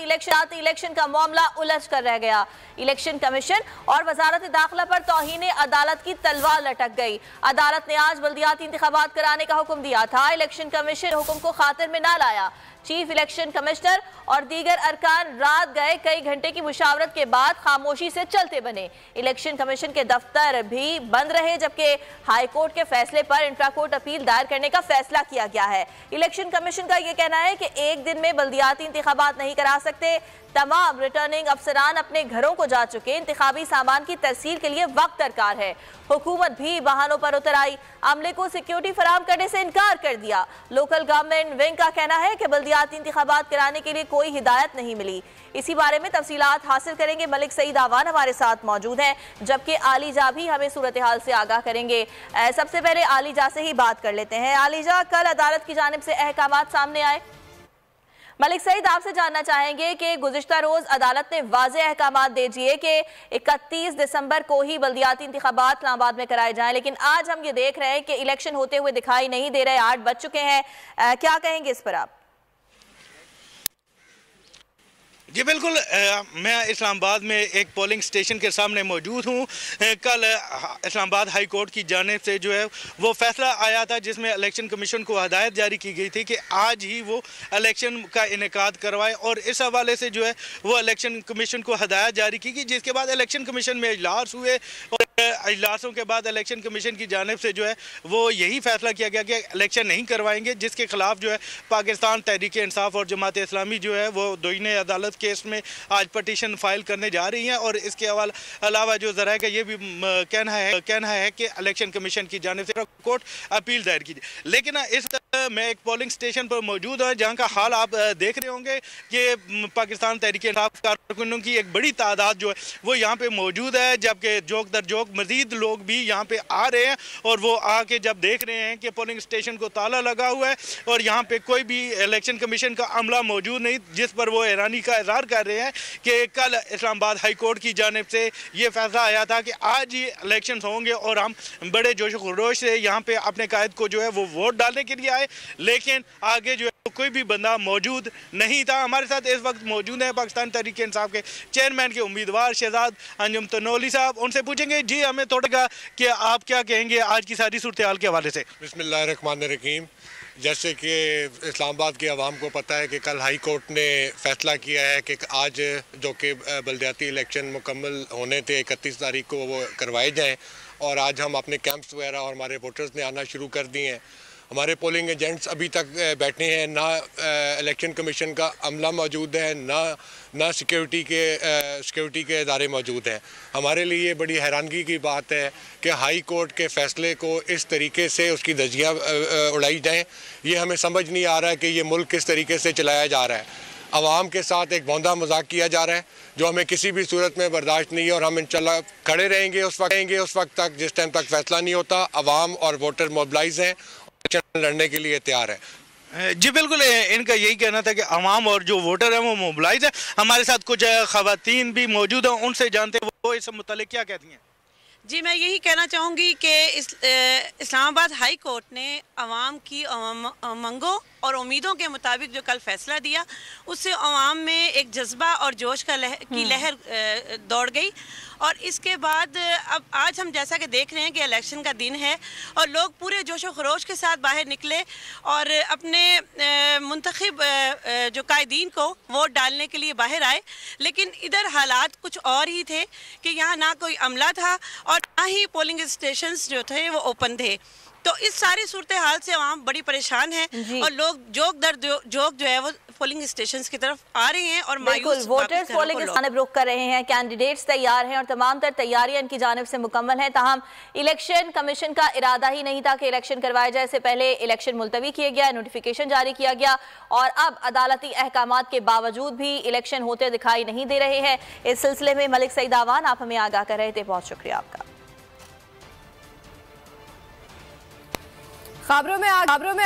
Election का मामला उलझ कर रह गया। इलेक्शन कमीशन और वजारत दाखिला पर तौहीन अदालत की तलवार लटक गई। अदालत ने आज बल्दियाती इंतखाबात कराने का हुक्म दिया था। इलेक्शन कमीशन हुक्म को खातिर में ना लाया। चीफ इलेक्शन कमिश्नर और दीगर अरकान रात गए कई घंटे की मुशावरत के बाद खामोशी से चलते बने। इलेक्शन कमीशन के दफ्तर भी बंद रहे, जबकि हाई कोर्ट के फैसले पर इंट्रा कोर्ट अपील दायर करने का फैसला किया गया है। इलेक्शन कमीशन का यह कहना है कि एक दिन में बल्दियाती इंतखाबात नहीं करा सकते। तमाम रिटर्निंग अफसरान अपने घरों को जा चुके। इंतखाबी सामान की तरसील के लिए वक्त दरकार है। हुकूमत भी बहानों पर उतर आई, अमले को सिक्योरिटी फराहम करने से इनकार कर दिया। लोकल गवर्नमेंट विंग का कहना है कि बल्दियाती इंतखाबात कराने के लिए कोई हिदायत नहीं मिली। इसी बारे में तफसीलात हासिल करेंगे। मलिक सईद आवान हमारे साथ मौजूद हैं, जबकि आलिजा भी हमें सूरत हाल से आगाह करेंगे। सबसे पहले आलिजा से ही बात कर लेते हैं। आलिजा, कल अदालत की जानिब से अहकामात सामने आए। मलिक सईद, आपसे जानना चाहेंगे कि गुज़िश्ता रोज अदालत ने वाज़ेह अहकामात दे दिए कि 31 दिसंबर को ही बल्दियाती इंतखाबात इस्लामाबाद में कराए जाएं, लेकिन आज हम ये देख रहे हैं कि इलेक्शन होते हुए दिखाई नहीं दे रहे। 8 बज चुके हैं, क्या कहेंगे इस पर आप? जी बिल्कुल, मैं इस्लामाबाद में एक पोलिंग स्टेशन के सामने मौजूद हूँ। कल इस्लामाबाद हाई कोर्ट की जानिब से जो है वो फैसला आया था, जिसमें इलेक्शन कमीशन को हदायत जारी की गई थी कि आज ही वो इलेक्शन का इनेकाद करवाए, और इस हवाले से जो है वो इलेक्शन कमीशन को हदायत जारी की गई, जिसके बाद इलेक्शन कमीशन में इजलास हुए और इजलासों के बाद इलेक्शन कमीशन की जानिब से जो है वो यही फैसला किया गया कि इलेक्शन नहीं करवाएंगे, जिसके खिलाफ जो है पाकिस्तान तहरीक इंसाफ और जमात इस्लामी जो है वो दोईने अदालत केस में आज पटिशन फाइल करने जा रही हैं। और इसके अलावा जो ज़रा का ये भी कहना है कि इलेक्शन कमीशन की जानिब से कोर्ट अपील दायर की। लेकिन इस मैं एक पोलिंग स्टेशन पर मौजूद हूँ, जहाँ का हाल आप देख रहे होंगे कि पाकिस्तान तहरीक इंसाफ कारकुनों की एक बड़ी तादाद जो है वो यहाँ पे मौजूद है, जबकि जोक दर जोक मजीद लोग भी यहाँ पे आ रहे हैं, और वो आके जब देख रहे हैं कि पोलिंग स्टेशन को ताला लगा हुआ है और यहाँ पे कोई भी इलेक्शन कमीशन का अमला मौजूद नहीं, जिस पर वो हैरानी का इजहार कर रहे हैं कि कल इस्लामाबाद हाई कोर्ट की जानिब से ये फैसला आया था कि आज ही इलेक्शन होंगे और हम बड़े जोश खरोश से यहाँ पे अपने कायद को जो है वो वोट डालने के लिए आए, लेकिन आगे जो है कोई भी बंदा मौजूद नहीं था। हमारे साथ इस वक्त मौजूद है पाकिस्तान तहरीक इंसाफ के चेयरमैन के उम्मीदवार शहजाद अंजुम तनोली साहब। उनसे पूछेंगे जी हमें थोड़ा कि आप क्या कहेंगे आज की सारी सूरत हाल के हवाले से। बिस्मिल्लाहिर्रहमानिर्रहीम। जैसे कि इस्लामाबाद के अवाम को पता है कि कल हाई कोर्ट ने फैसला किया है कि आज जो कि बल्दियाती इलेक्शन मुकम्मल होने थे 31 तारीख को वो करवाए जाएं, और आज हम अपने कैंप्स वगैरह और हमारे वोटर्स ने आना शुरू कर दिए हैं। हमारे पोलिंग एजेंट्स अभी तक बैठे हैं, ना इलेक्शन कमीशन का अमला मौजूद है, ना सिक्योरिटी के इदारे मौजूद हैं। हमारे लिए बड़ी हैरानगी की बात है कि हाई कोर्ट के फ़ैसले को इस तरीके से उसकी धज्जियाँ उड़ाई जाएँ। ये हमें समझ नहीं आ रहा है कि ये मुल्क किस तरीके से चलाया जा रहा है। आवाम के साथ एक भौंदा मजाक किया जा रहा है, जो हमें किसी भी सूरत में बर्दाश्त नहीं है, और हम इंशाल्लाह खड़े रहेंगे उस वक्त तक जिस टाइम तक फैसला नहीं होता। आवाम और वोटर मोबिलाइज हैं, लड़ने के लिए तैयार है। जी बिल्कुल, इनका यही कहना था कि अवाम और जो वोटर हैं वो मोबिलाइज है। हमारे साथ कुछ खवातीन भी मौजूद हैं, उनसे जानते हैं वो इस मुतालिक क्या कहती हैं। जी, मैं यही कहना चाहूँगी कि इस्लामाबाद हाई कोर्ट ने अवाम की मंगों और उम्मीदों के मुताबिक जो कल फैसला दिया, उससे अवाम में एक जज्बा और जोश की लहर दौड़ गई। और इसके बाद अब आज हम जैसा कि देख रहे हैं कि इलेक्शन का दिन है और लोग पूरे जोश व खरोश के साथ बाहर निकले और अपने मुंतखब जो कायदीन को वोट डालने के लिए बाहर आए। लेकिन इधर हालात कुछ और ही थे कि यहाँ ना कोई अमला था और ना ही पोलिंग स्टेशंस जो थे वो ओपन थे। तो इस सारी सूरत हाल से आवाम बड़ी परेशान है और लोग जोक दर जोक जो है वो पोलिंग स्टेशंस की तरफ आ रहे हैं और मायूस वोटर्स पोलिंग की जानिब रुख कर रहे हैं। कैंडिडेट्स तैयार हैं और तमाम तर तैयारियां इनकी जानिब से मुकम्मल हैं। ताहम इलेक्शन कमीशन का इरादा ही नहीं था कि इलेक्शन करवाया जाए। इससे पहले इलेक्शन मुलतवी किया गया, नोटिफिकेशन जारी किया गया और अब अदालती अहकामात के बावजूद भी इलेक्शन होते दिखाई नहीं दे रहे हैं। इस सिलसिले में मलिक सईद आवान आप हमें आगाह कर रहे थे, बहुत शुक्रिया आपका। खबरों में